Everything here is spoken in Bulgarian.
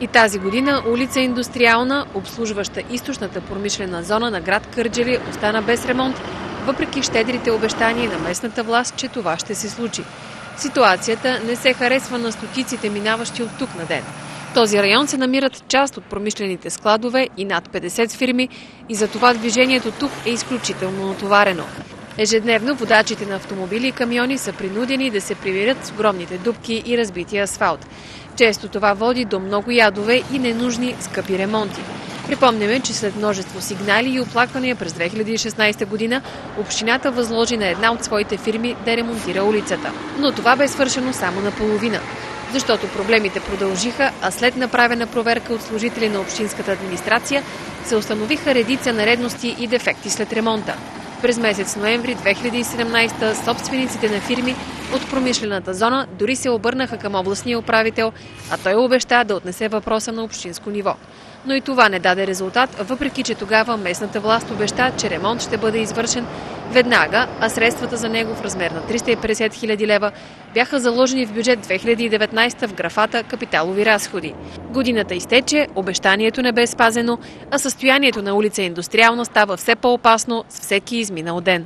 И тази година улица Индустриална, обслужваща източната промишлена зона на град Кърджали, остана без ремонт, въпреки щедрите обещания на местната власт, че това ще се случи. Ситуацията не се харесва на стотиците минаващи от тук на ден. В този район се намират част от промишлените складове и над 50 фирми и затова движението тук е изключително натоварено. Ежедневно водачите на автомобили и камиони са принудени да се примирят с огромните дупки и разбития асфалт. Често това води до много ядове и ненужни скъпи ремонти. Припомняме, че след множество сигнали и оплаквания през 2016 година общината възложи на една от своите фирми да ремонтира улицата. Но това бе свършено само наполовина, защото проблемите продължиха, а след направена проверка от служители на общинската администрация се установиха редица нередности и дефекти след ремонта. През месец ноември 2017 собствениците на фирми от промишлената зона дори се обърнаха към областния управител, а той обеща да отнесе въпроса на общинско ниво. Но и това не даде резултат, въпреки че тогава местната власт обеща, че ремонт ще бъде извършен веднага, а средствата за него в размер на 350 хиляди лева бяха заложени в бюджет 2019 в графата «Капиталови разходи». Годината изтече, обещанието не бе спазено, а състоянието на улица Индустриална става все по-опасно с всеки изминал ден.